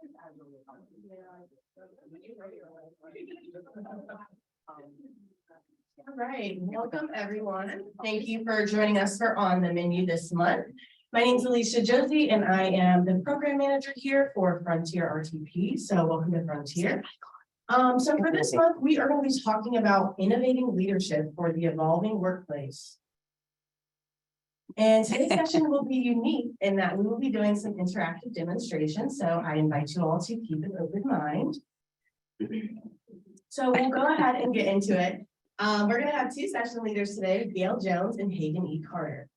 All right, welcome everyone. Thank you for joining us for On the Menu this month. My name is Alicia Josie and I am the program manager here for Frontier RTP. So welcome to Frontier. So for this month, we are going to be talking about innovating leadership for the evolving workplace. And today's session will be unique in that we will be doing some interactive demonstrations. So I invite you all to keep an open mind. So we'll go ahead and get into it. We're going to have two session leaders today, Gail Jones and Hagen E. Carter.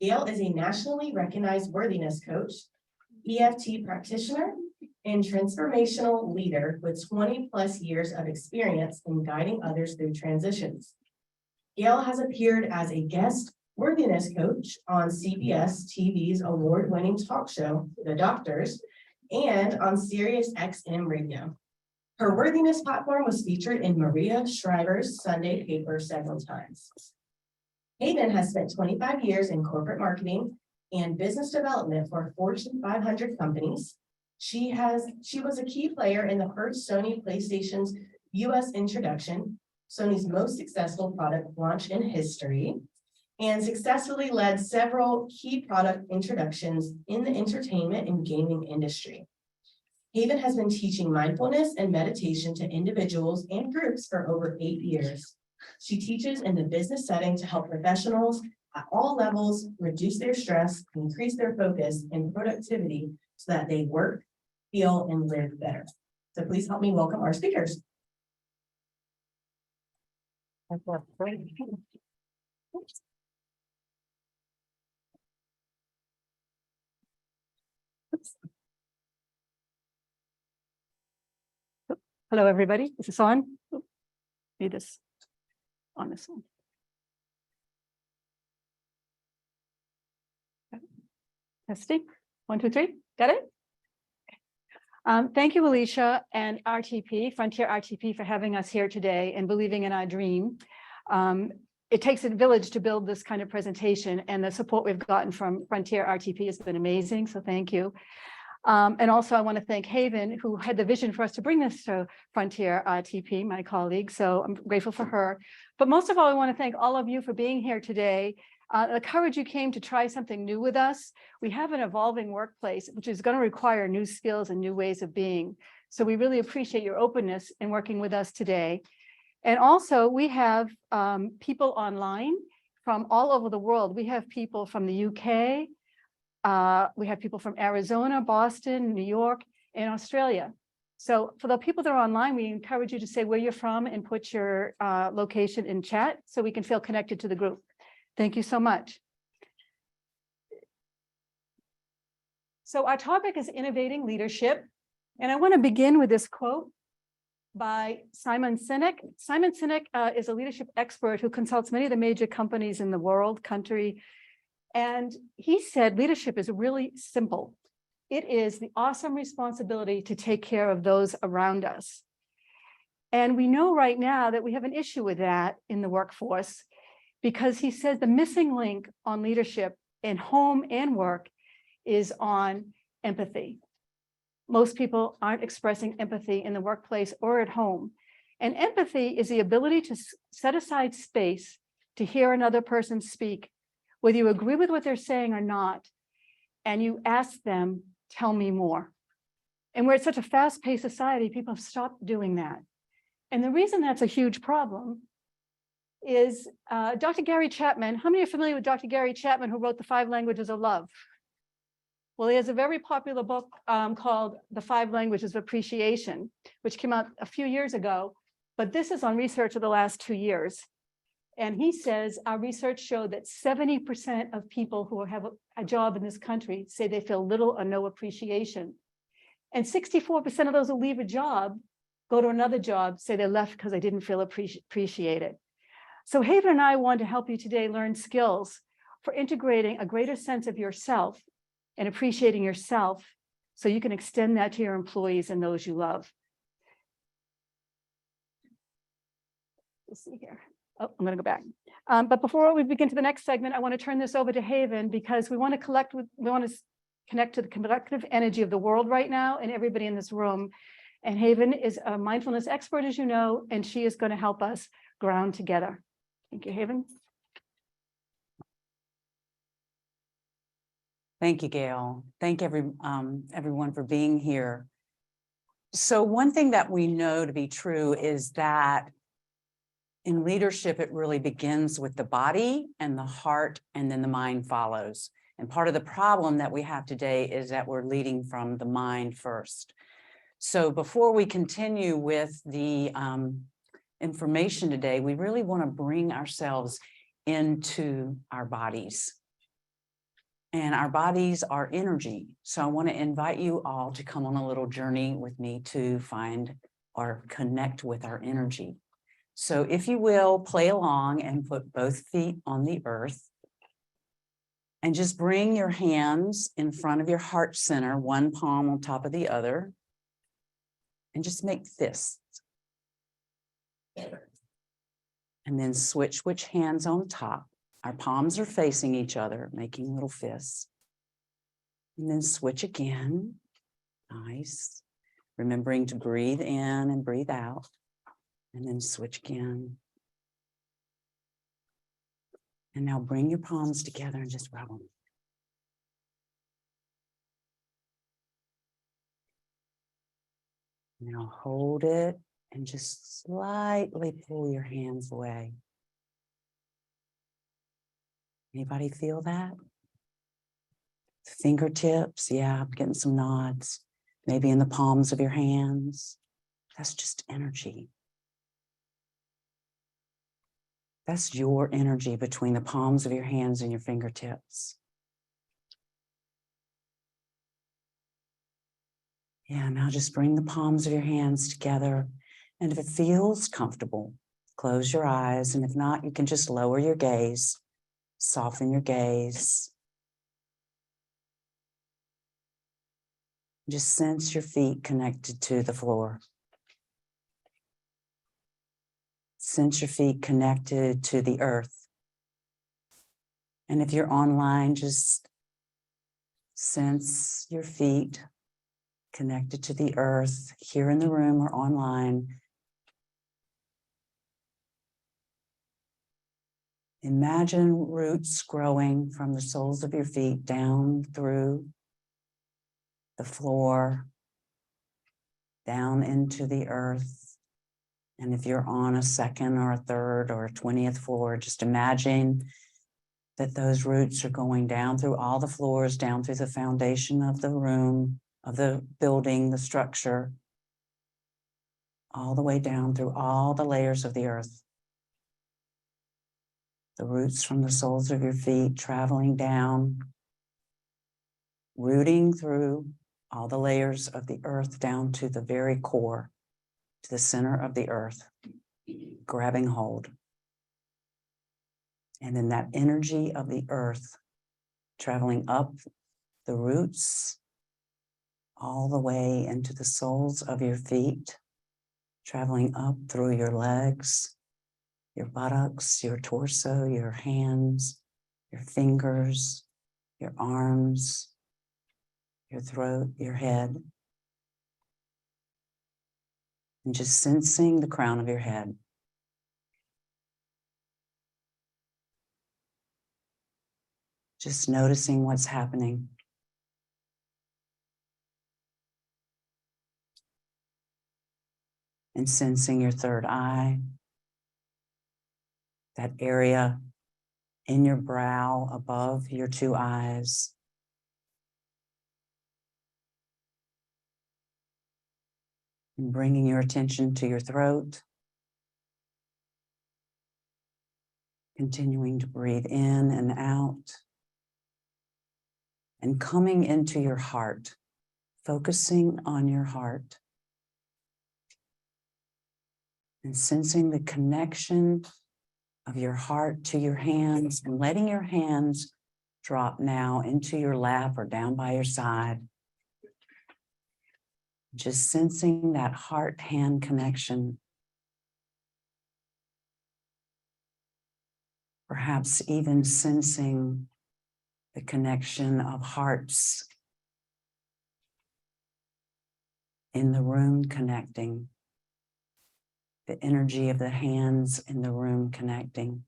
Gail is a nationally recognized worthiness coach, EFT practitioner, and transformational leader with 20+ years of experience in guiding others through transitions. Gail has appeared as a guest worthiness coach on CBS TV's award-winning talk show, The Doctors, and on Sirius XM Radio. Her worthiness platform was featured in Maria Shriver's Sunday paper several times. Hagen has spent 25 years in corporate marketing and business development for Fortune 500 companies. She was a key player in the first Sony PlayStation's US introduction, Sony's most successful product launch in history, and successfully led several key product introductions in the entertainment and gaming industry. Hagen has been teaching mindfulness and meditation to individuals and groups for over 8 years. She teaches in the business setting to help professionals at all levels reduce their stress, increase their focus and productivity so that they work, feel, and live better. So please help me welcome our speakers. Hello, everybody. Is this on? Need this on this one. Testing. 1, 2, 3. Got it? Thank you, Alicia and RTP, Frontier RTP, for having us here today and believing in our dream. It takes a village to build this kind of presentation, and the support we've gotten from Frontier RTP has been amazing, so thank you. And also I want to thank Haven, who had the vision for us to bring this to Frontier RTP, my colleague, so I'm grateful for her. But most of all, I want to thank all of you for being here today. The courage you came to try something new with us. We have an evolving workplace, which is going to require new skills and new ways of being. So we really appreciate your openness in working with us today. And also we have people online from all over the world. We have people from the UK, we have people from Arizona, Boston, New York, and Australia. So for the people that are online, we encourage you to say where you're from and put your location in chat so we can feel connected to the group. Thank you so much. So our topic is innovating leadership. And I want to begin with this quote by Simon Sinek. Simon Sinek is a leadership expert who consults many of the major companies in the world, country. And he said, leadership is really simple. It is the awesome responsibility to take care of those around us. And we know right now that we have an issue with that in the workforce, because he says the missing link on leadership in home and work is on empathy. Most people aren't expressing empathy in the workplace or at home. And empathy is the ability to set aside space to hear another person speak, whether you agree with what they're saying or not, and you ask them, tell me more. And we're at such a fast-paced society, people have stopped doing that. And the reason that's a huge problem is Dr. Gary Chapman. How many are familiar with Dr. Gary Chapman, who wrote The 5 Languages of Love? Well, he has a very popular book called The 5 Languages of Appreciation, which came out a few years ago, but this is on research of the last 2 years. And he says our research showed that 70% of people who have a job in this country say they feel little or no appreciation. And 64% of those who leave a job, go to another job, say they left because they didn't feel appreciated. So Haven and I want to help you today learn skills for integrating a greater sense of yourself and appreciating yourself so you can extend that to your employees and those you love. Let's see here. Oh, I'm going to go back. But before we begin to the next segment, I want to turn this over to Haven because we want to connect to the collective energy of the world right now and everybody in this room. And Haven is a mindfulness expert, as you know, and she is going to help us ground together. Thank you, Haven. Thank you, Gail. Thank everyone for being here. So one thing that we know to be true is that in leadership, it really begins with the body and the heart, and then the mind follows. And part of the problem that we have today is that we're leading from the mind first. So before we continue with the information today, we really want to bring ourselves into our bodies. And our bodies are energy. So I want to invite you all to come on a little journey with me to find or connect with our energy. So if you will, play along and put both feet on the earth. And just bring your hands in front of your heart center, one palm on top of the other. And just make fists. And then switch which hands on top. Our palms are facing each other, making little fists. And then switch again. Nice. Remembering to breathe in and breathe out. And then switch again. And now bring your palms together and just rub them. Now hold it and just slightly pull your hands away. Anybody feel that? Fingertips, yeah, I'm getting some nods. Maybe in the palms of your hands. That's just energy. That's your energy between the palms of your hands and your fingertips. Yeah, now just bring the palms of your hands together. And if it feels comfortable, close your eyes. And if not, you can just lower your gaze, soften your gaze. Just sense your feet connected to the floor. Sense your feet connected to the earth. And if you're online, just sense your feet connected to the earth here in the room or online. Imagine roots growing from the soles of your feet down through the floor, down into the earth. And if you're on a second or a third or a 20th floor, just imagine that those roots are going down through all the floors, down through the foundation of the room, of the building, the structure, all the way down through all the layers of the earth. The roots from the soles of your feet traveling down, rooting through all the layers of the earth down to the very core, to the center of the earth, grabbing hold. And then that energy of the earth traveling up the roots all the way into the soles of your feet, traveling up through your legs, your buttocks, your torso, your hands, your fingers, your arms, your throat, your head. And just sensing the crown of your head. Just noticing what's happening. And sensing your third eye, that area in your brow above your two eyes. And bringing your attention to your throat. Continuing to breathe in and out. And coming into your heart, focusing on your heart. And sensing the connection of your heart to your hands and letting your hands drop now into your lap or down by your side. Just sensing that heart-hand connection. Perhaps even sensing the connection of hearts in the room connecting, the energy of the hands in the room connecting,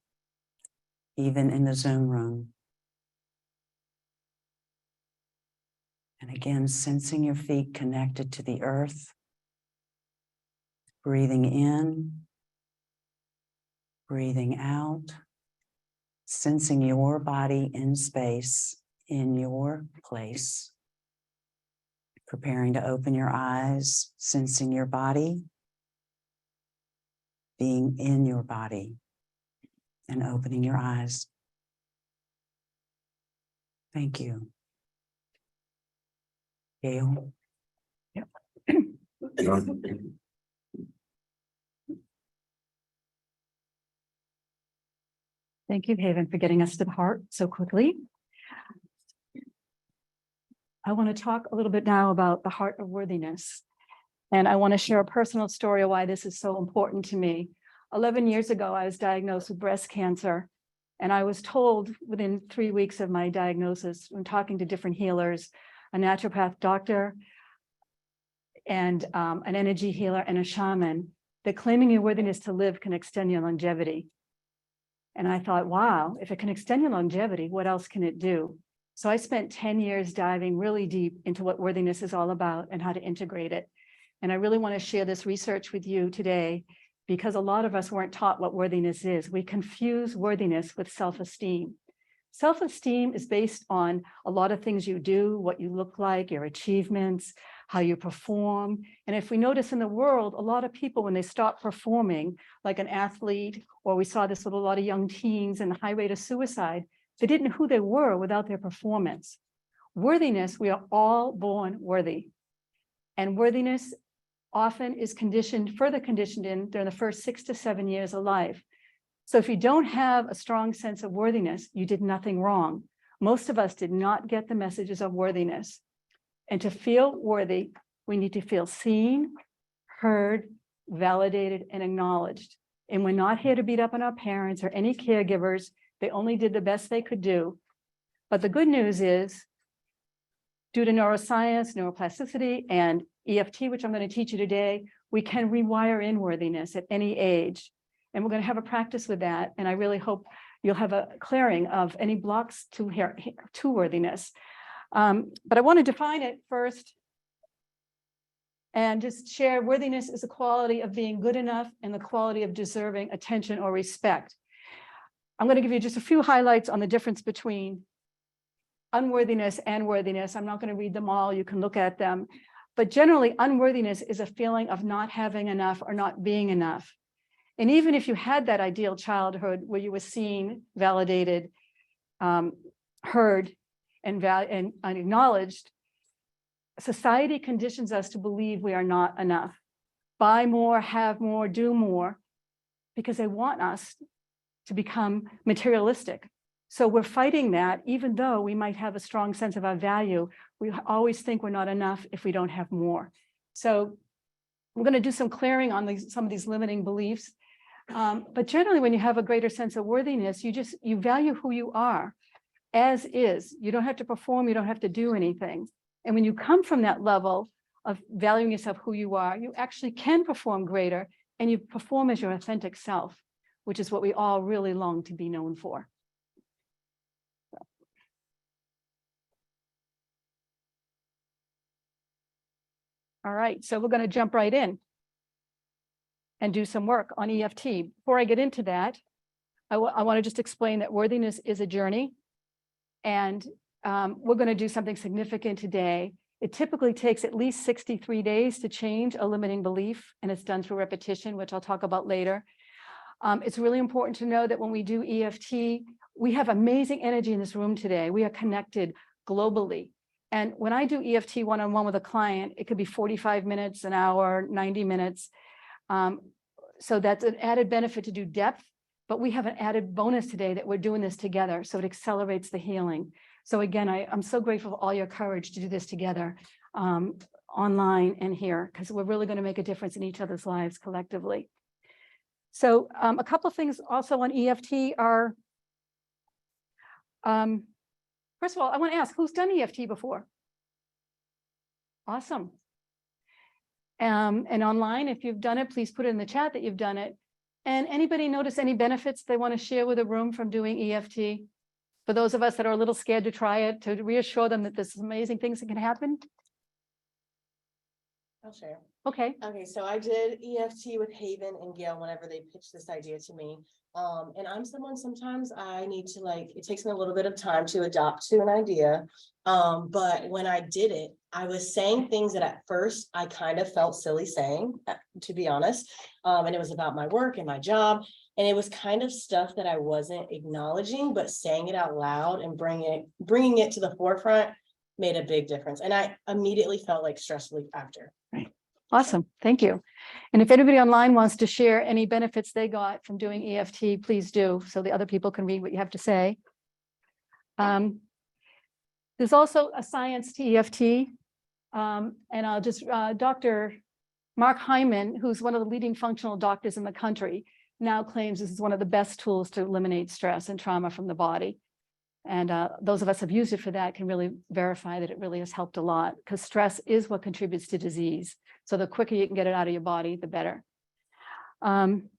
even in the Zoom room. And again, sensing your feet connected to the earth, breathing in, breathing out, sensing your body in space, in your place. Preparing to open your eyes, sensing your body, being in your body, and opening your eyes. Thank you. Gail? Yep. Thank you, Haven, for getting us to the heart so quickly. I want to talk a little bit now about the heart of worthiness. And I want to share a personal story of why this is so important to me. 11 years ago, I was diagnosed with breast cancer. And I was told within 3 weeks of my diagnosis, when talking to different healers, a naturopath doctor, and an energy healer and a shaman, that claiming your worthiness to live can extend your longevity. And I thought, wow, if it can extend your longevity, what else can it do? So I spent 10 years diving really deep into what worthiness is all about and how to integrate it. And I really want to share this research with you today because a lot of us weren't taught what worthiness is. We confuse worthiness with self-esteem. Self-esteem is based on a lot of things you do, what you look like, your achievements, how you perform. And if we notice in the world, a lot of people, when they stop performing, like an athlete, or we saw this with a lot of young teens and the high rate of suicide, they didn't know who they were without their performance. Worthiness, we are all born worthy. And worthiness often is further conditioned in during the first 6 to 7 years of life. So if you don't have a strong sense of worthiness, you did nothing wrong. Most of us did not get the messages of worthiness. And to feel worthy, we need to feel seen, heard, validated, and acknowledged. And we're not here to beat up on our parents or any caregivers. They only did the best they could do. But the good news is, due to neuroscience, neuroplasticity, and EFT, which I'm going to teach you today, we can rewire in worthiness at any age. And we're going to have a practice with that. And I really hope you'll have a clearing of any blocks to worthiness. But I want to define it first and just share worthiness is a quality of being good enough and the quality of deserving attention or respect. I'm going to give you just a few highlights on the difference between unworthiness and worthiness. I'm not going to read them all. You can look at them. But generally, unworthiness is a feeling of not having enough or not being enough. And even if you had that ideal childhood where you were seen, validated, heard, and acknowledged, society conditions us to believe we are not enough. Buy more, have more, do more, because they want us to become materialistic. So we're fighting that, even though we might have a strong sense of our value. We always think we're not enough if we don't have more. So we're going to do some clearing on some of these limiting beliefs. But generally, when you have a greater sense of worthiness, you value who you are as is. You don't have to perform, you don't have to do anything. And when you come from that level of valuing yourself who you are, you actually can perform greater, and you perform as your authentic self, which is what we all really long to be known for. All right, so we're going to jump right in and do some work on EFT. Before I get into that, I want to just explain that worthiness is a journey, and we're going to do something significant today. It typically takes at least 63 days to change a limiting belief, and it's done through repetition, which I'll talk about later. It's really important to know that when we do EFT, we have amazing energy in this room today. We are connected globally. And when I do EFT one-on-one with a client, it could be 45 minutes, an hour, 90 minutes. So that's an added benefit to do depth, but we have an added bonus today that we're doing this together. So it accelerates the healing. So again, I'm so grateful for all your courage to do this together online and here, because we're really going to make a difference in each other's lives collectively. So a couple of things also on EFT are, first of all, I want to ask, who's done EFT before? Awesome. And online, if you've done it, please put it in the chat that you've done it. And anybody notice any benefits they want to share with the room from doing EFT? For those of us that are a little scared to try it, to reassure them that there's amazing things that can happen. I'll share. Okay, Okay, so I did EFT with Haven and Gail whenever they pitched this idea to me. And I'm someone, sometimes I need to it takes me a little bit of time to adopt to an idea. But when I did it, I was saying things that at first I kind of felt silly saying, to be honest. And it was about my work and my job. And it was kind of stuff that I wasn't acknowledging, but saying it out loud and bringing it to the forefront made a big difference. And I immediately felt like stress relief after. awesome. Thank you. And if anybody online wants to share any benefits they got from doing EFT, please do, so the other people can read what you have to say. There's also a science to EFT. And I'll just, Dr. Mark Hyman, who's one of the leading functional doctors in the country, now claims this is one of the best tools to eliminate stress and trauma from the body. And those of us who have used it for that can really verify that it really has helped a lot, because stress is what contributes to disease. So the quicker you can get it out of your body, the better. And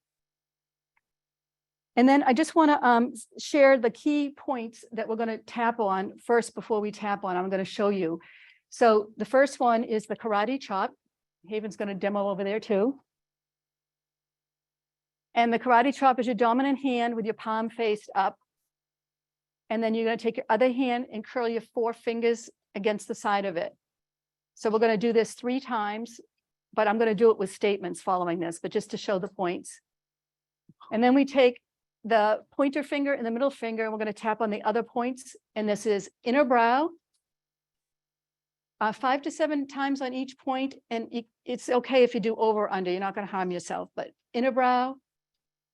then I just want to share the key points that we're going to tap on first before we tap on. I'm going to show you. So the first one is the karate chop. Haven's going to demo over there too. And the karate chop is your dominant hand with your palm faced up. And then you're going to take your other hand and curl your 4 fingers against the side of it. So we're going to do this 3 times, but I'm going to do it with statements following this, but just to show the points. And then we take the pointer finger and the middle finger, and we're going to tap on the other points. And this is inner brow, 5 to 7 times on each point. And it's okay if you do over or under, you're not going to harm yourself, but inner brow,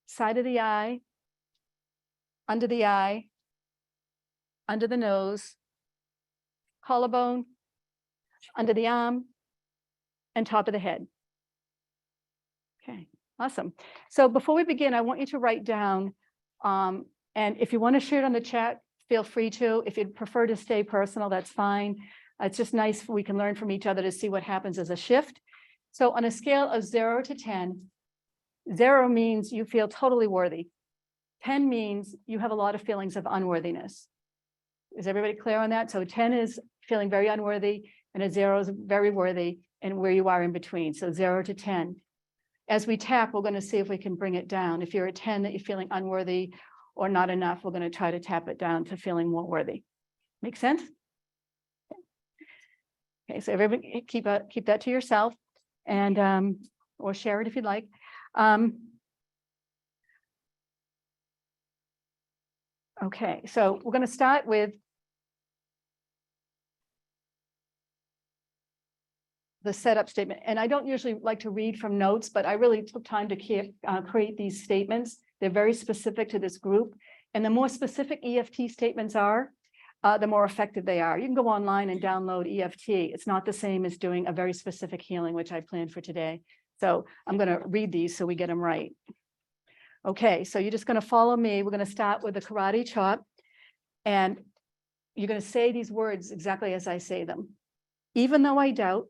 side of the eye, under the eye, under the nose, collarbone, under the arm, and top of the head. Okay, awesome. So before we begin, I want you to write down, and if you want to share it on the chat, feel free to. If you'd prefer to stay personal, that's fine. It's just nice we can learn from each other to see what happens as a shift. So on a scale of 0 to 10, 0 means you feel totally worthy. 10 means you have a lot of feelings of unworthiness. Is everybody clear on that? So 10 is feeling very unworthy, and a 0 is very worthy, and where you are in between. So 0 to 10. As we tap, we're going to see if we can bring it down. If you're at 10 that you're feeling unworthy or not enough, we're going to try to tap it down to feeling more worthy. Make sense? Okay, so everybody keep that to yourself, and or share it if you'd like. Okay, so we're going to start with the setup statement. And I don't usually like to read from notes, but I really took time to create these statements. They're very specific to this group. And the more specific EFT statements are, the more effective they are. You can go online and download EFT. It's not the same as doing a very specific healing, which I planned for today. So I'm going to read these so we get them right. Okay, so you're just going to follow me. We're going to start with the karate chop. And you're going to say these words exactly as I say them. Even though I doubt.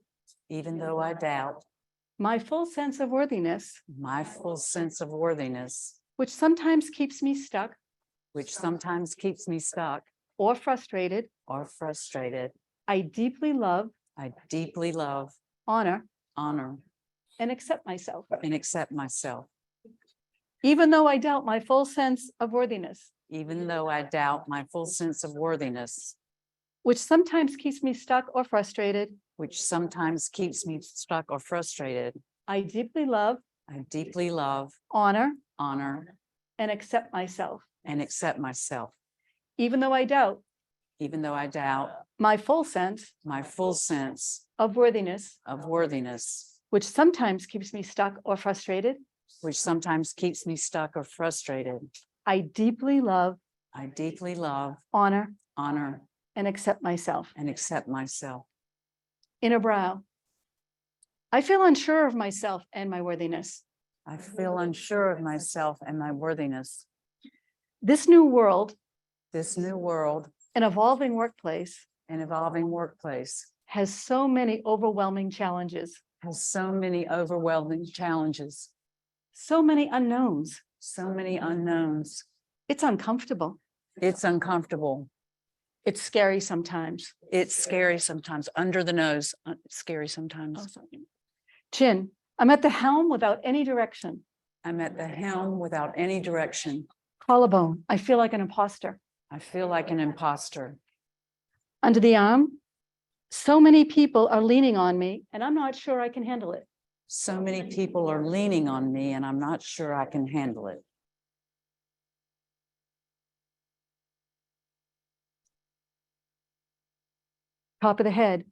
Even though I doubt. My full sense of worthiness. My full sense of worthiness. Which sometimes keeps me stuck. Which sometimes keeps me stuck. Or frustrated. Or frustrated. I deeply love. I deeply love. Honor. Honor. And accept myself. And accept myself. Even though I doubt my full sense of worthiness. Even though I doubt my full sense of worthiness. Which sometimes keeps me stuck or frustrated. Which sometimes keeps me stuck or frustrated. I deeply love. I deeply love. Honor. Honor. And accept myself. And accept myself. Even though I doubt. Even though I doubt. My full sense. My full sense. Of worthiness. Of worthiness. Which sometimes keeps me stuck or frustrated. Which sometimes keeps me stuck or frustrated. I deeply love. I deeply love. Honor. Honor. And accept myself. And accept myself. Inner brow. I feel unsure of myself and my worthiness. I feel unsure of myself and my worthiness. This new world. This new world. An evolving workplace. An evolving workplace. has so many overwhelming challenges, has so many overwhelming challenges, so many unknowns. so many unknowns. It's uncomfortable. It's uncomfortable. It's scary sometimes. It's scary sometimes. Under the nose, scary sometimes. Oh, sorry. Chin, I'm at the helm without any direction. I'm at the helm without any direction. Collarbone, I feel like an imposter. I feel like an imposter. Under the arm, so many people are leaning on me and I'm not sure I can handle it. So many people are leaning on me and I'm not sure I can handle it. Top of the head,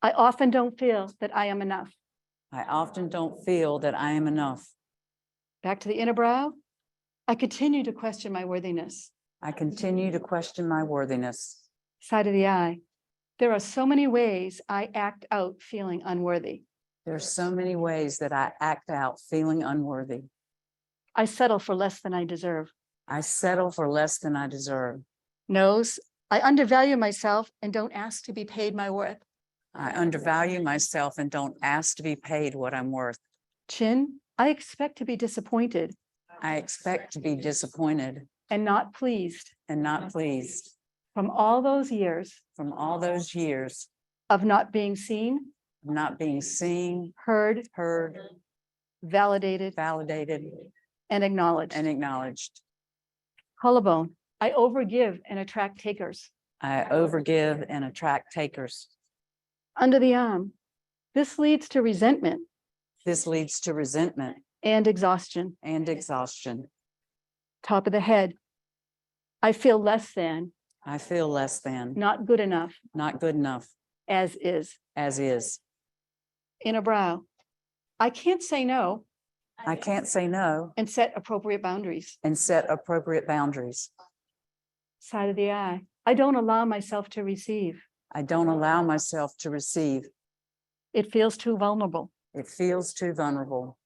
I often don't feel that I am enough. I often don't feel that I am enough. Back to the inner brow, I continue to question my worthiness. I continue to question my worthiness. Side of the eye, there are so many ways I act out feeling unworthy. There's so many ways that I act out feeling unworthy. I settle for less than I deserve. I settle for less than I deserve. Nose, I undervalue myself and don't ask to be paid my worth. I undervalue myself and don't ask to be paid what I'm worth. Chin, I expect to be disappointed I expect to be disappointed and not pleased and not pleased from all those years from all those years of not being seen, of not being seen, heard, heard, validated, validated, and acknowledged. and acknowledged. Collarbone, I overgive and attract takers. I overgive and attract takers. Under the arm, this leads to resentment This leads to resentment and exhaustion. and exhaustion. Top of the head, I feel less than, I feel less than, not good enough, not good enough, as is. as is. Inner brow, I can't say no I can't say no and set appropriate boundaries. and set appropriate boundaries. Side of the eye, I don't allow myself to receive. I don't allow myself to receive. It feels too vulnerable. It feels too vulnerable.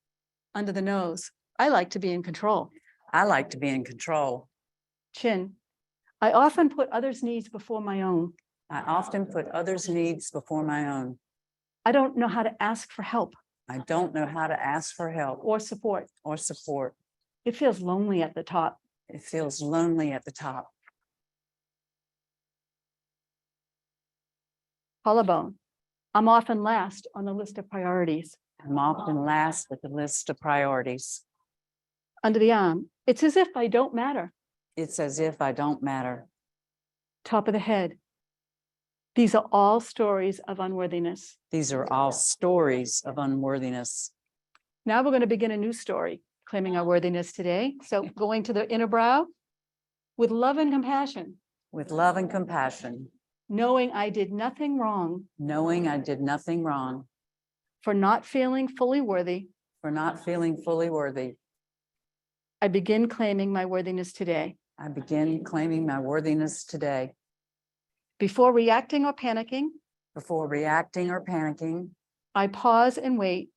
Under the nose, I like to be in control. I like to be in control. Chin, I often put others' needs before my own. I often put others' needs before my own. I don't know how to ask for help I don't know how to ask for help or support. or support. It feels lonely at the top. It feels lonely at the top. Collarbone, I'm often last on the list of priorities. I'm often last with the list of priorities. Under the arm, it's as if I don't matter. It's as if I don't matter. Top of the head, these are all stories of unworthiness. These are all stories of unworthiness. Now we're going to begin a new story, claiming our worthiness today. So going to the inner brow, with love and compassion, With love and compassion, knowing I did nothing wrong knowing I did nothing wrong, for not feeling fully worthy, for not feeling fully worthy. I begin claiming my worthiness today. I begin claiming my worthiness today. Before reacting or panicking, Before reacting or panicking, I pause and wait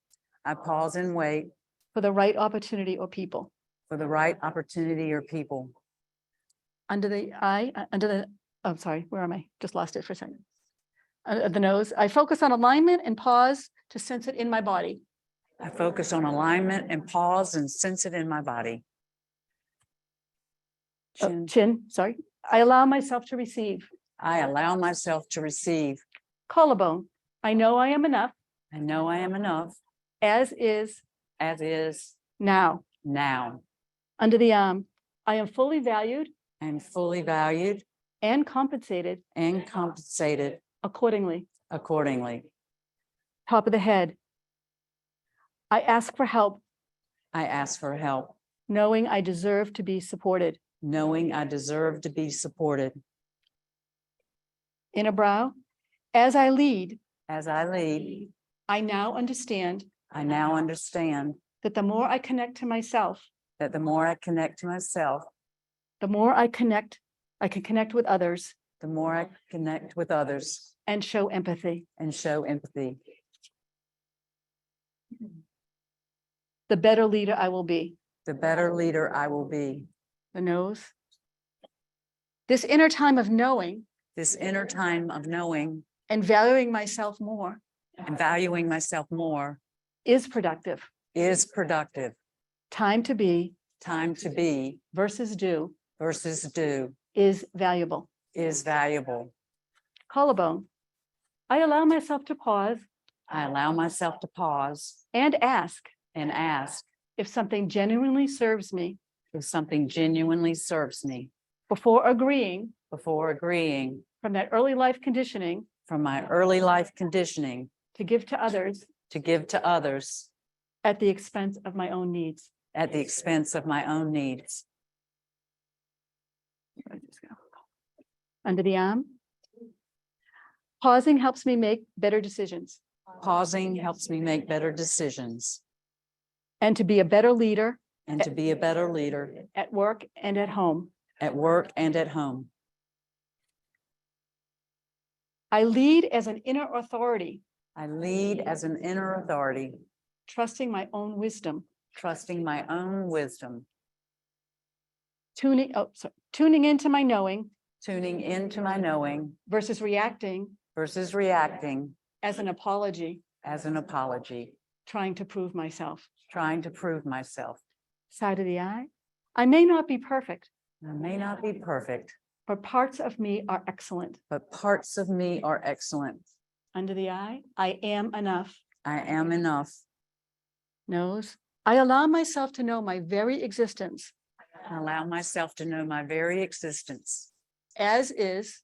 I pause and wait for the right opportunity or people. for the right opportunity or people. Under the eye, oh, sorry, where am I? Just lost it for a second. Under the nose, I focus on alignment and pause to sense it in my body. I focus on alignment and pause and sense it in my body. Chin, sorry. I allow myself to receive. I allow myself to receive. Collarbone, I know I am enough, I know I am enough, as is as now. now. Under the arm, I am fully valued I am fully valued and compensated and compensated accordingly. accordingly. Top of the head, I ask for help, I ask for help, knowing I deserve to be supported. knowing I deserve to be supported. Inner brow, as I lead, As I lead, I now understand I now understand that the more I connect to myself, that the more I connect to myself, the more I can connect with others the more I connect with others and show empathy. and show empathy. The better leader I will be. The better leader I will be. The nose. This inner time of knowing This inner time of knowing and valuing myself more and valuing myself more is productive. is productive. Time to be Time to be versus do versus do is valuable. is valuable. Collarbone. I allow myself to pause I allow myself to pause and ask and ask if something genuinely serves me if something genuinely serves me before agreeing before agreeing from that early life conditioning from my early life conditioning to give to others to give to others at the expense of my own needs. at the expense of my own needs. Under the arm. Pausing helps me make better decisions Pausing helps me make better decisions and to be a better leader and to be a better leader at work and at home. at work and at home. I lead as an inner authority, I lead as an inner authority, trusting my own wisdom, trusting my own wisdom, tuning into my knowing tuning into my knowing versus reacting versus reacting as an apology, as an apology, trying to prove myself. trying to prove myself. Side of the eye. I may not be perfect, I may not be perfect, but parts of me are excellent. but parts of me are excellent. Under the eye, I am enough. I am enough. Nose. I allow myself to know my very existence I allow myself to know my very existence as is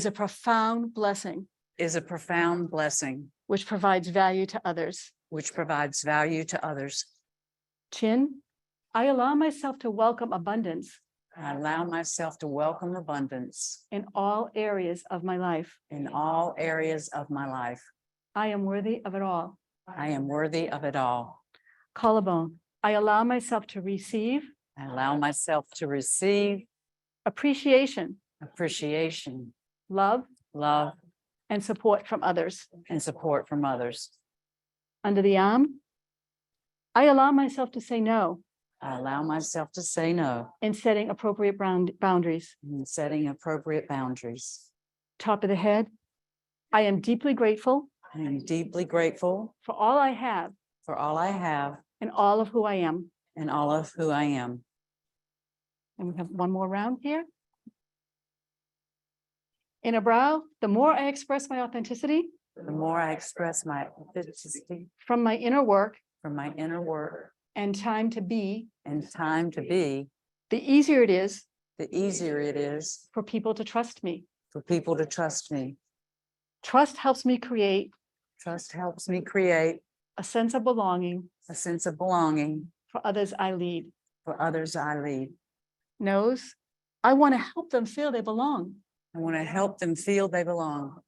a profound blessing, is a profound blessing, which provides value to others. which provides value to others. Chin. I allow myself to welcome abundance I allow myself to welcome abundance in all areas of my life. in all areas of my life. I am worthy of it all. I am worthy of it all. Collarbone. I allow myself to receive I allow myself to receive appreciation, appreciation, love, love, and support from others. and support from others. Under the arm. I allow myself to say no I allow myself to say no in setting appropriate boundaries. and setting appropriate boundaries. Top of the head. I am deeply grateful I am deeply grateful for all I have for all I have and all of who I am. and all of who I am. And we have one more round here. In a brow, the more I express my authenticity The more I express my authenticity from my inner work from my inner work and time to be, and time to be, the easier it is the easier it is for people to trust me. for people to trust me. Trust helps me create Trust helps me create a sense of belonging a sense of belonging for others I lead. for others I lead. Nose. I want to help them feel they belong. I want to help them feel they belong,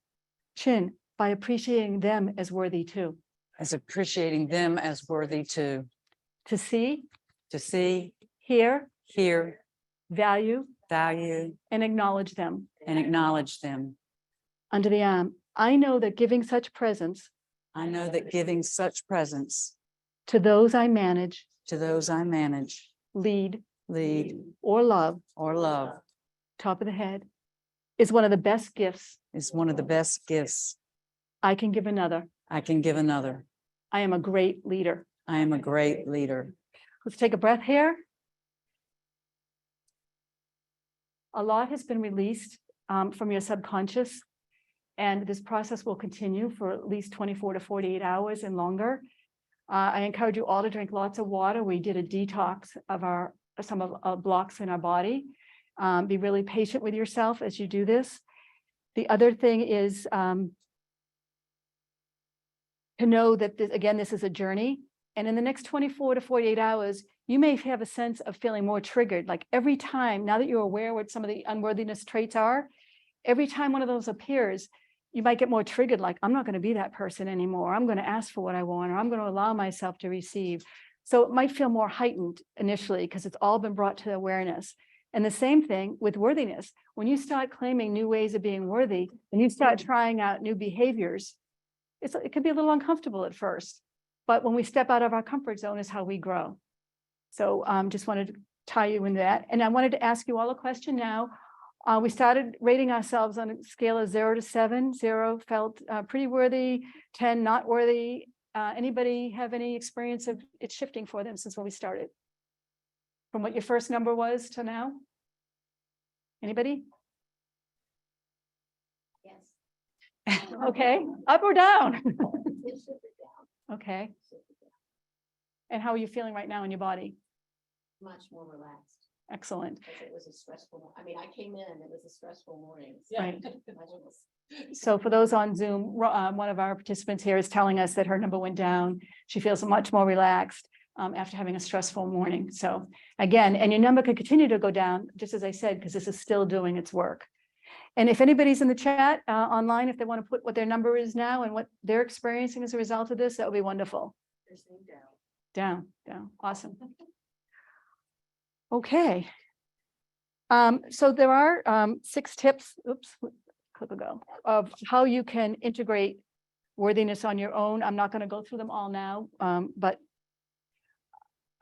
Chin. By appreciating them as worthy too. as appreciating them as worthy to To see, hear, hear, value, value, and acknowledge them. and acknowledge them. Under the arm, I know that giving such presence I know that giving such presence to those I manage, to those I manage, lead, lead, or love, or love top of the head, is one of the best gifts is one of the best gifts I can give another. I can give another. I am a great leader. I am a great leader. Let's take a breath here. A lot has been released from your subconscious, and this process will continue for at least 24 to 48 hours and longer. I encourage you all to drink lots of water. We did a detox of some of our blocks in our body. Be really patient with yourself as you do this. The other thing is to know that this is a journey. And in the next 24 to 48 hours, you may have a sense of feeling more triggered. Like every time, now that you're aware what some of the unworthiness traits are, every time one of those appears, you might get more triggered, like, I'm not going to be that person anymore. I'm going to ask for what I want, or I'm going to allow myself to receive. So it might feel more heightened initially because it's all been brought to awareness. And the same thing with worthiness. When you start claiming new ways of being worthy, and you start trying out new behaviors, it can be a little uncomfortable at first. But when we step out of our comfort zone is how we grow. So just wanted to tie you in that. And I wanted to ask you all a question now. We started rating ourselves on a scale of 0 to 7. 0 felt pretty worthy, 10 not worthy. Anybody have any experience of it shifting for them since when we started? From what your first number was to now? Anybody? Yes. Okay, up or down? It should be down. Okay, Should be down. and how are you feeling right now in your body? Much more relaxed, Excellent. because it was a stressful, I mean, I came in, it was a stressful morning. Right. Imagine this. So for those on Zoom, one of our participants here is telling us that her number went down. She feels much more relaxed after having a stressful morning. So again, and your number could continue to go down, just as I said, because this is still doing its work. And if anybody's in the chat online, if they want to put what their number is now and what they're experiencing as a result of this, that would be wonderful. They're saying down. Down, awesome. Okay. So there are 6 tips, click ago, of how you can integrate worthiness on your own. I'm not going to go through them all now, but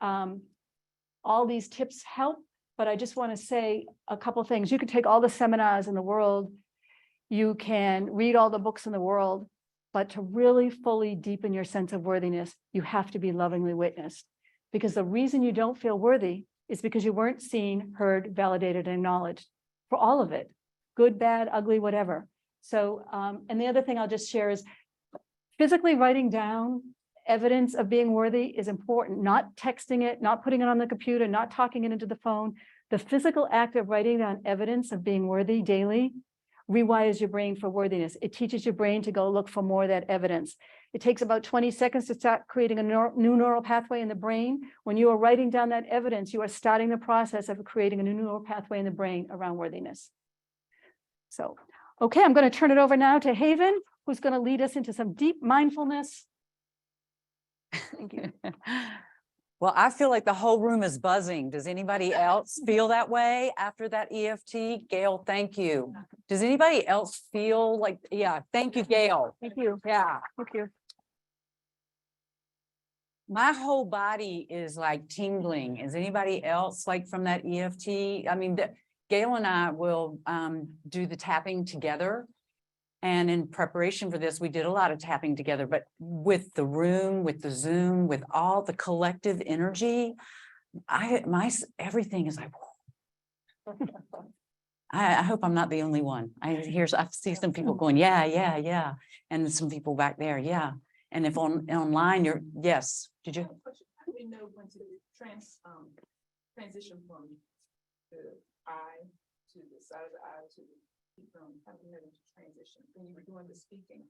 all these tips help, but I just want to say a couple things. You can take all the seminars in the world, you can read all the books in the world, but to really fully deepen your sense of worthiness, you have to be lovingly witnessed. Because the reason you don't feel worthy is because you weren't seen, heard, validated, and acknowledged for all of it, good, bad, ugly, whatever. So, and the other thing I'll just share is physically writing down evidence of being worthy is important, not texting it, not putting it on the computer, not talking it into the phone. The physical act of writing down evidence of being worthy daily rewires your brain for worthiness. It teaches your brain to go look for more of that evidence. It takes about 20 seconds to start creating a new neural pathway in the brain. When you are writing down that evidence, you are starting the process of creating a new neural pathway in the brain around worthiness. So, okay, I'm going to turn it over now to Haven, who's going to lead us into some deep mindfulness. Thank you. Well, I feel like the whole room is buzzing. Does anybody else feel that way after that EFT? Gail, thank you. Does anybody else feel like, yeah, thank you, Gail. Thank you. Yeah. Thank you. My whole body is like tingling. Is anybody else like from that EFT? I mean, Gail and I will do the tapping together. And in preparation for this, we did a lot of tapping together, but with the room, with the Zoom, with all the collective energy, everything is like, I hope I'm not the only one. I see some people going, yeah. And some people back there, yeah. And if online, yes, did you? How do we know when to transition from the I to the side of the I to the how do we know when to transition when you were doing the speaking?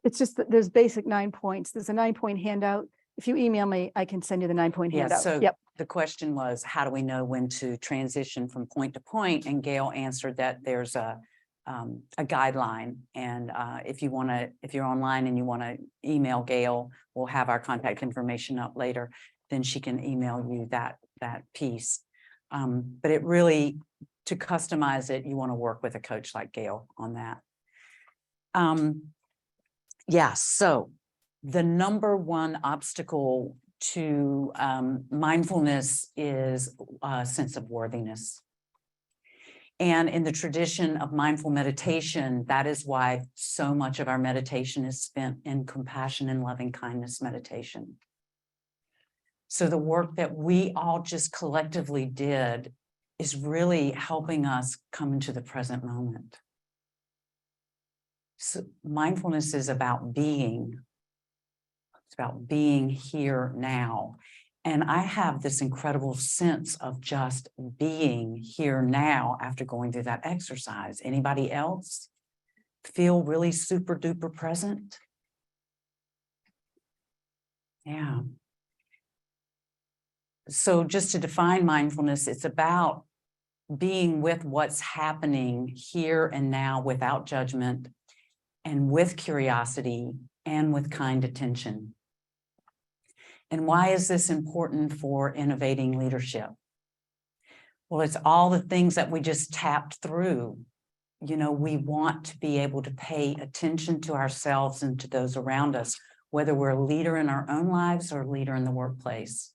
It's just that there's basic 9 points. There's a 9-point handout. If you email me, I can send you the 9-point handout. So yep. The question was, how do we know when to transition from point to point? And Gail answered that there's a guideline. And if you're online and you want to email Gail, we'll have our contact information up later, then she can email you that piece. But it really, to customize it, you want to work with a coach like Gail on that. Yeah, so the number one obstacle to mindfulness is a sense of worthiness. And in the tradition of mindful meditation, that is why so much of our meditation is spent in compassion and loving kindness meditation. So the work that we all just collectively did is really helping us come into the present moment. So mindfulness is about being. It's about being here now. And I have this incredible sense of just being here now after going through that exercise. Anybody else feel really super duper present? Yeah. So just to define mindfulness, it's about being with what's happening here and now without judgment and with curiosity and with kind attention. And why is this important for innovating leadership? Well, it's all the things that we just tapped through. You know, we want to be able to pay attention to ourselves and to those around us, whether we're a leader in our own lives or a leader in the workplace.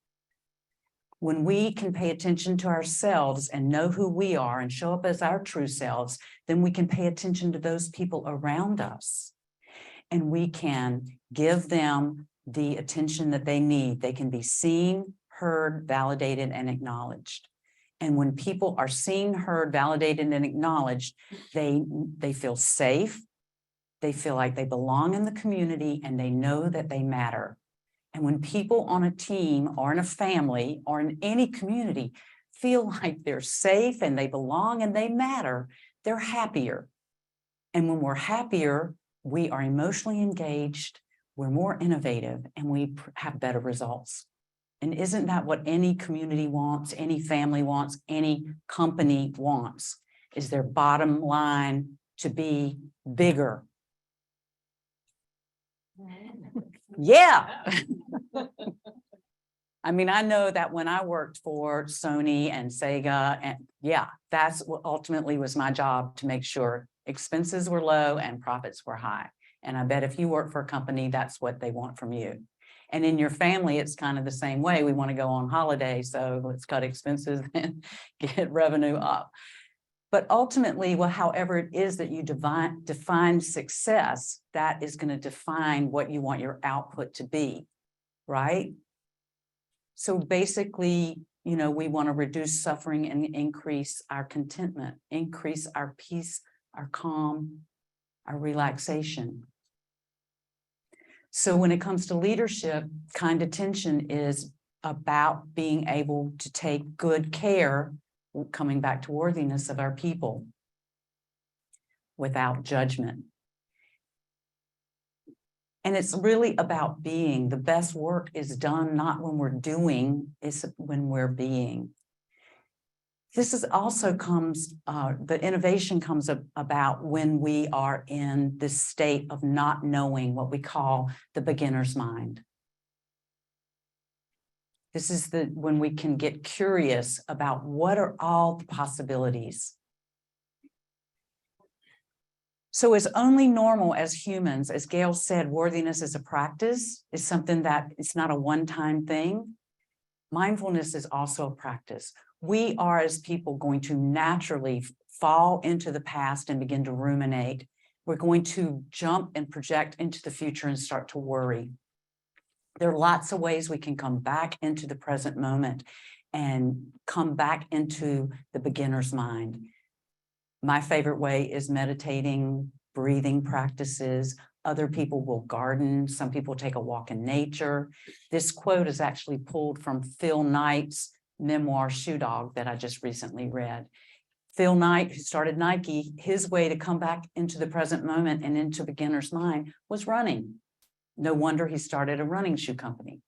When we can pay attention to ourselves and know who we are and show up as our true selves, then we can pay attention to those people around us. And we can give them the attention that they need. They can be seen, heard, validated, and acknowledged. And when people are seen, heard, validated, and acknowledged, they feel safe. They feel like they belong in the community and they know that they matter. And when people on a team or in a family or in any community feel like they're safe and they belong and they matter, they're happier. And when we're happier, we are emotionally engaged, we're more innovative, and we have better results. And isn't that what any community wants, any family wants, any company wants, is their bottom line to be bigger? Yeah. I mean, I know that when I worked for Sony and Sega, and yeah, that's what ultimately was my job, to make sure expenses were low and profits were high. And I bet if you work for a company, that's what they want from you. And in your family, it's kind of the same way. We want to go on holiday, so let's cut expenses and get revenue up. But ultimately, well, however it is that you define success, that is going to define what you want your output to be, right? So basically, you know, we want to reduce suffering and increase our contentment, increase our peace, our calm, our relaxation. So when it comes to leadership, kind attention is about being able to take good care, coming back to worthiness, of our people without judgment. And it's really about being. The best work is done not when we're doing, it's when we're being. This is also comes, the innovation comes about when we are in this state of not knowing, what we call the beginner's mind. This is when we can get curious about what are all the possibilities. So it's only normal as humans, as Gail said, worthiness is a practice. It's something that it's not a one-time thing. Mindfulness is also a practice. We are, as people, going to naturally fall into the past and begin to ruminate. We're going to jump and project into the future and start to worry. There are lots of ways we can come back into the present moment and come back into the beginner's mind. My favorite way is meditating, breathing practices. Other people will garden. Some people take a walk in nature. This quote is actually pulled from Phil Knight's memoir, Shoe Dog, that I just recently read. Phil Knight, who started Nike, his way to come back into the present moment and into beginner's mind was running. No wonder he started a running shoe company.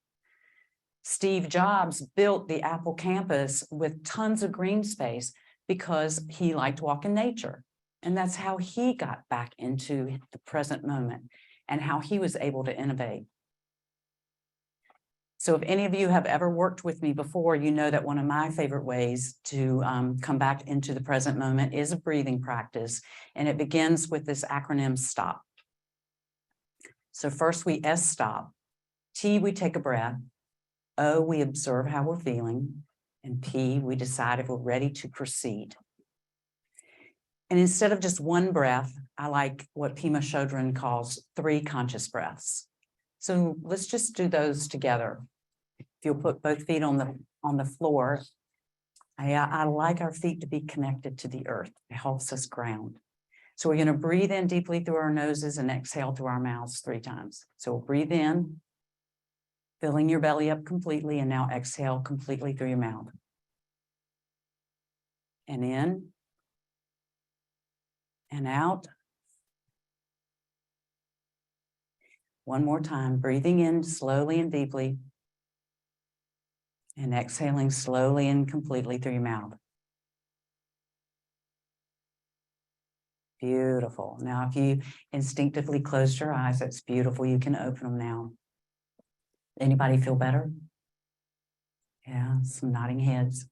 Steve Jobs built the Apple campus with tons of green space because he liked to walk in nature. And that's how he got back into the present moment and how he was able to innovate. So if any of you have ever worked with me before, you know that one of my favorite ways to come back into the present moment is a breathing practice. And it begins with this acronym STOP. So first we S stop. T, we take a breath. O, we observe how we're feeling. And P, we decide if we're ready to proceed. And instead of just one breath, I like what Pema Chodron calls 3 conscious breaths. So let's just do those together. If you'll put both feet on the floor, I like our feet to be connected to the earth. It helps us ground. So we're going to breathe in deeply through our noses and exhale through our mouths 3 times. So we'll breathe in, filling your belly up completely, and now exhale completely through your mouth. And in and out. One more time, breathing in slowly and deeply, and exhaling slowly and completely through your mouth. Beautiful. Now, if you instinctively closed your eyes, that's beautiful. You can open them now. Anybody feel better? Yeah, some nodding heads.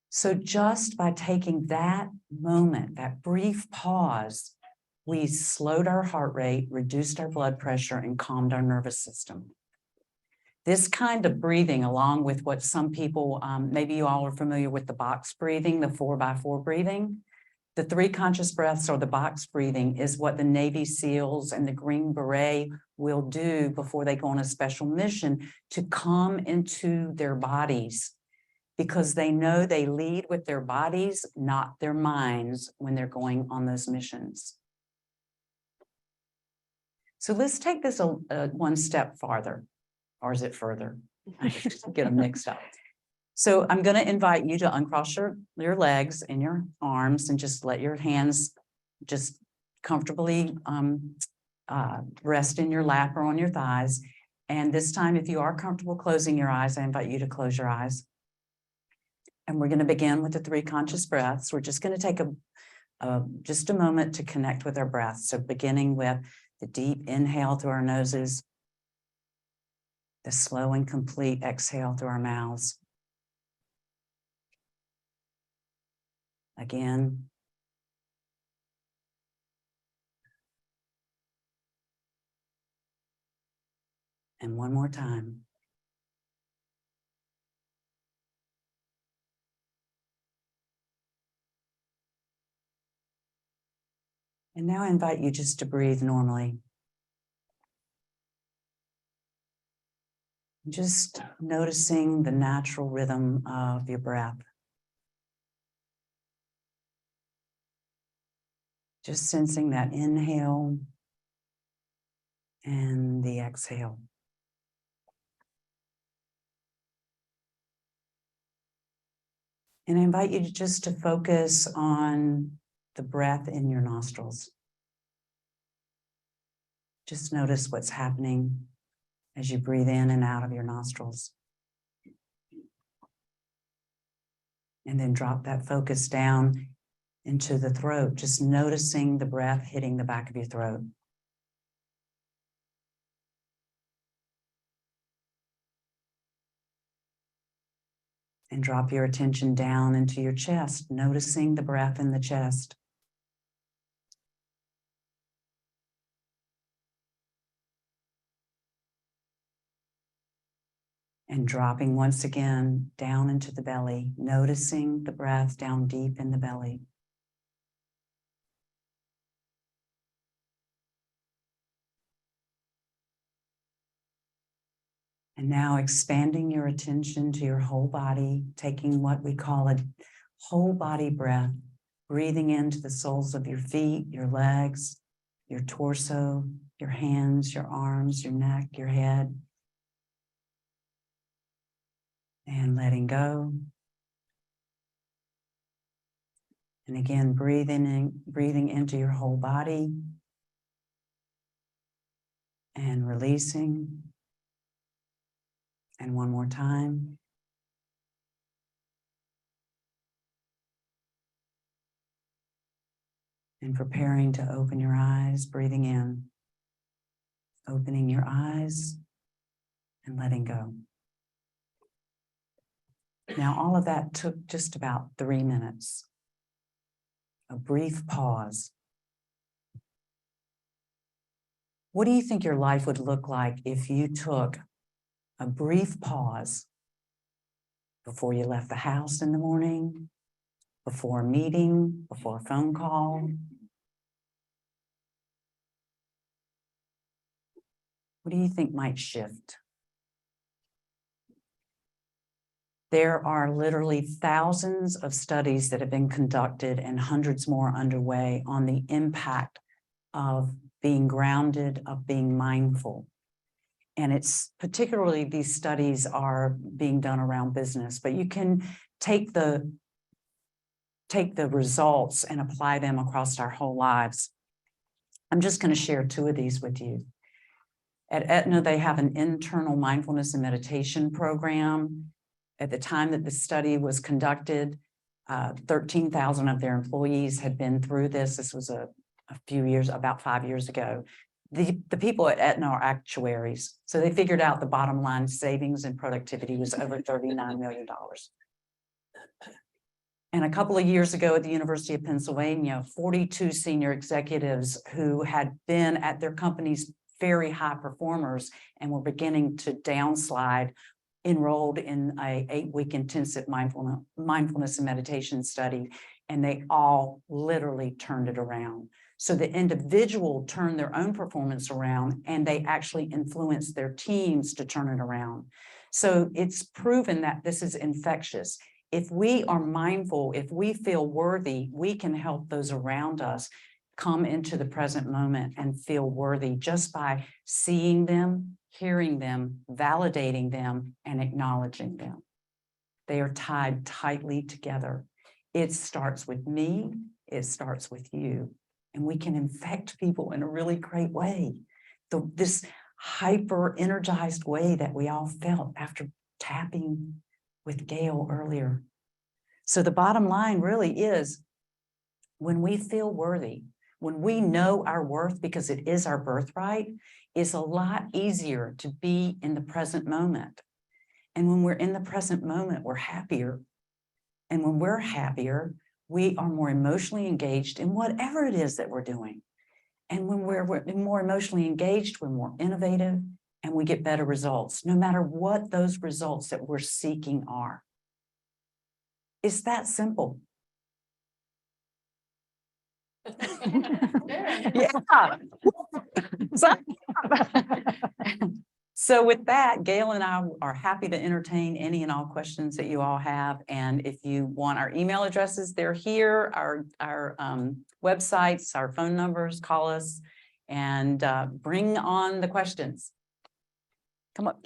So just by taking that moment, that brief pause, we slowed our heart rate, reduced our blood pressure, and calmed our nervous system. This kind of breathing, along with what some people, maybe you all are familiar with the box breathing, the 4x4 breathing. The 3 conscious breaths or the box breathing is what the Navy SEALs and the Green Beret will do before they go on a special mission to come into their bodies, because they know they lead with their bodies, not their minds, when they're going on those missions. So let's take this one step farther, or is it further? I get them mixed up. So I'm going to invite you to uncross your legs and your arms and just let your hands just comfortably rest in your lap or on your thighs. And this time, if you are comfortable closing your eyes, I invite you to close your eyes. And we're going to begin with the 3 conscious breaths. We're just going to take just a moment to connect with our breath. So beginning with the deep inhale through our noses, the slow and complete exhale through our mouths. Again. And one more time. And now I invite you just to breathe normally. Just noticing the natural rhythm of your breath. Just sensing that inhale and the exhale. And I invite you to focus on the breath in your nostrils. Just notice what's happening as you breathe in and out of your nostrils. And then drop that focus down into the throat, just noticing the breath hitting the back of your throat. And drop your attention down into your chest, noticing the breath in the chest. And dropping once again down into the belly, noticing the breath down deep in the belly. And now expanding your attention to your whole body, taking what we call a whole body breath, breathing into the soles of your feet, your legs, your torso, your hands, your arms, your neck, your head. And letting go. And again, breathing into your whole body. And releasing. And one more time. And preparing to open your eyes, breathing in. Opening your eyes and letting go. Now, all of that took just about 3 minutes. A brief pause. What do you think your life would look like if you took a brief pause before you left the house in the morning, before a meeting, before a phone call? What do you think might shift? There are literally thousands of studies that have been conducted and hundreds more underway on the impact of being grounded, of being mindful. And it's particularly these studies are being done around business, but you can take the results and apply them across our whole lives. I'm just going to share 2 of these with you. At Aetna, they have an internal mindfulness and meditation program. At the time that the study was conducted, 13,000 of their employees had been through this. This was a few years, about 5 years ago. The people at Aetna are actuaries. So they figured out the bottom line savings and productivity was over $39 million. And a couple of years ago at the University of Pennsylvania, 42 senior executives who had been at their companies very high performers and were beginning to downslide, enrolled in a 8-week intensive mindfulness and meditation study, and they all literally turned it around. So the individual turned their own performance around, and they actually influenced their teams to turn it around. So it's proven that this is infectious. If we are mindful, if we feel worthy, we can help those around us come into the present moment and feel worthy just by seeing them, hearing them, validating them, and acknowledging them. They are tied tightly together. It starts with me, it starts with you, and we can infect people in a really great way. This hyper energized way that we all felt after tapping with Gail earlier. So the bottom line really is, when we feel worthy, when we know our worth, because it is our birthright, it's a lot easier to be in the present moment. And when we're in the present moment, we're happier. And when we're happier, we are more emotionally engaged in whatever it is that we're doing. And when we're more emotionally engaged, we're more innovative and we get better results, no matter what those results that we're seeking are. It's that simple. Yeah. So with that, Gail and I are happy to entertain any and all questions that you all have. And if you want our email addresses, they're here, our websites, our phone numbers, call us and bring on the questions. Come up.